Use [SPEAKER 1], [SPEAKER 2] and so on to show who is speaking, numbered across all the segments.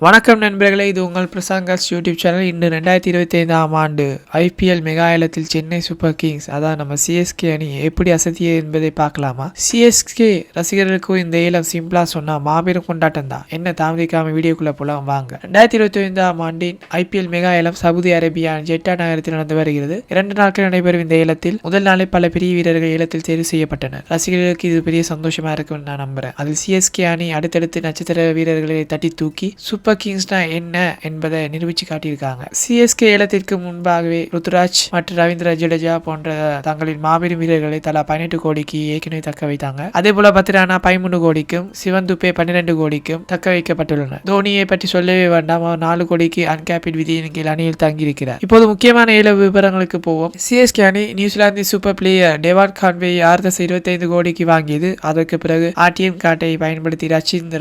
[SPEAKER 1] வணக்கம் நண்பர்களே, இது உங்கள் பிரசாங்கஸ் யூடியூப் சேனல். இன்று 2025ஆம் ஆண்டு ஐபிஎல் மெகா ஏலத்தில் சென்னை சூப்பர் கிங்ஸ் அதான் நம்ம சிஎஸ்கே அணி எப்படி அசத்தியது என்பதை பார்க்கலாமா? சிஎஸ்கே ரசிகர்களுக்கும் இந்த ஏலம் சிம்பிளா சொன்னா மாபெரும் கொண்டாட்டம் தான். என்ன தாமதிக்காம வீடியோக்குள்ள போலாம் வாங்க. 2025ஆம் ஆண்டின் ஐபிஎல் மெகா ஏலம் சவுதி அரேபியா ஜெட்டா நகரத்தில் நடந்து வருகிறது. 2 நாட்கள் நடைபெறும் இந்த ஏலத்தில் முதல் நாளே பல பெரிய வீரர்கள் ஏலத்தில் தேர்வு செய்யப்பட்டனர். ரசிகர்களுக்கு இது பெரிய சந்தோஷமா இருக்கும்னு நான் நம்புறேன். அதில் சிஎஸ்கே அணி அடுத்தடுத்து நட்சத்திர வீரர்களை தட்டி தூக்கி சூப்பர் கிங்ஸ்னா என்ன என்பதை நிரூபிச்சு காட்டியிருக்காங்க. சிஎஸ்கே ஏலத்திற்கு முன்பாகவே ருத்துராஜ் மற்றும் ரவீந்திர ஜடேஜா போன்ற தங்களின் மாபெரும் வீரர்களை தலா 18 கோடிக்கு ஏற்கனவே தக்க வைத்தாங்க. அதே போல பத்ரானா 13 கோடிக்கும் சிவன் துபே 12 கோடிக்கும் தக்க வைக்கப்பட்டுள்ளனர். தோனியை பற்றி சொல்லவே வேண்டாம், அவர் 4 கோடிக்கு அன்கேபிட் விதியின் கீழ் அணியில் தங்கியிருக்கிறார். இப்போது முக்கியமான ஏல விவரங்களுக்கு போவோம். சிஎஸ்கே அணி நியூசிலாந்தின் சூப்பர் பிளேயர் டேவான் கான்வே 6.25 கோடிக்கு வாங்கியது. அதற்கு பிறகு ஆர்டிஎம் கார்டை பயன்படுத்தி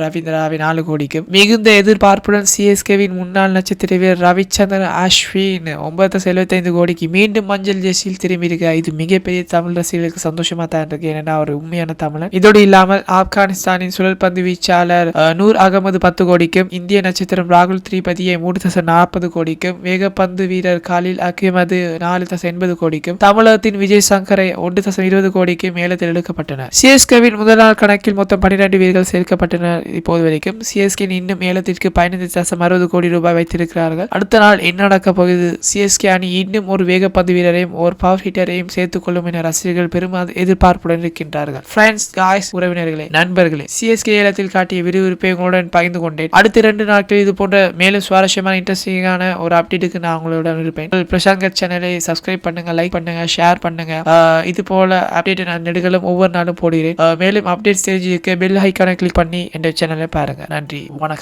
[SPEAKER 1] ரவீந்திராவை 4 கோடிக்கும் மிகுந்த எதிர்பார்ப்புடன் சிஎஸ்கேவின் முன்னாள் நட்சத்திர வீரர் ரவிச்சந்திரன் அஸ்வின் 9.75 கோடிக்கு மீண்டும் மஞ்சள் ஜெர்சியில் திரும்பியிருக்கிறார். இது மிகப்பெரிய தமிழ் ரசிகர்களுக்கு சந்தோஷமா தான் இருக்கு. ஏன்னா அவர் உண்மையான தமிழன். இதோடு இல்லாமல் ஆப்கானிஸ்தானின் சுழற்பந்து வீச்சாளர் நூர் அகமது 10 கோடிக்கும் இந்திய நட்சத்திரம் ராகுல் திரிபதியை 3.40 கோடிக்கும் வேகப்பந்து வீரர் காலில் அகமது 4.80 கோடிக்கும் தமிழகத்தின் விஜய் சங்கரை 1.20 கோடிக்கும் ஏலத்தில் எடுக்கப்பட்டனர். சிஎஸ்கேவின் முதல் நாள் கணக்கில் மொத்தம் 12 வீரர்கள் சேர்க்கப்பட்டனர். இப்போது வரைக்கும் சிஎஸ்கே இன்னும் ஏலத்திற்கு 15.60 கோடி ரூபாய் வைத்திருக்கிறார்கள். அடுத்த நாள் என்ன நடக்க போகுது? சிஎஸ்கே அணி இன்னும் ஒரு வேகப்பந்து வீரரையும் ஒரு பவர் ஹிட்டரையும் சேர்த்துக் கொள்ளும் என ரசிகர்கள் பெரும் எதிர்பார்ப்புடன் இருக்கின்றார்கள். ஃப்ரெண்ட்ஸ், காய்ஸ், உறவினர்களே, நண்பர்களே, சிஎஸ்கே ஏலத்தில் காட்டிய விறுவிறுப்பை உங்களுடன் பகிர்ந்து கொண்டேன். அடுத்த 2 நாட்கள் இது போன்ற மேலும் சுவாரஸ்யமான இன்ட்ரெஸ்டிங்கான ஒரு அப்டேட்டுக்கு நான் உங்களுடன் இருப்பேன். பிரசாங்கர் சேனலை சப்ஸ்கிரைப் பண்ணுங்க, லைக் பண்ணுங்க, ஷேர் பண்ணுங்க. இது போல அப்டேட் நான் நெடுகளும் ஒவ்வொரு நாளும் போடுகிறேன். மேலும் அப்டேட்ஸ் தெரிஞ்சுக்க பெல் ஐக்கானை கிளிக் பண்ணி என்ற சேனலை பாருங்க. நன்றி, வணக்கம்.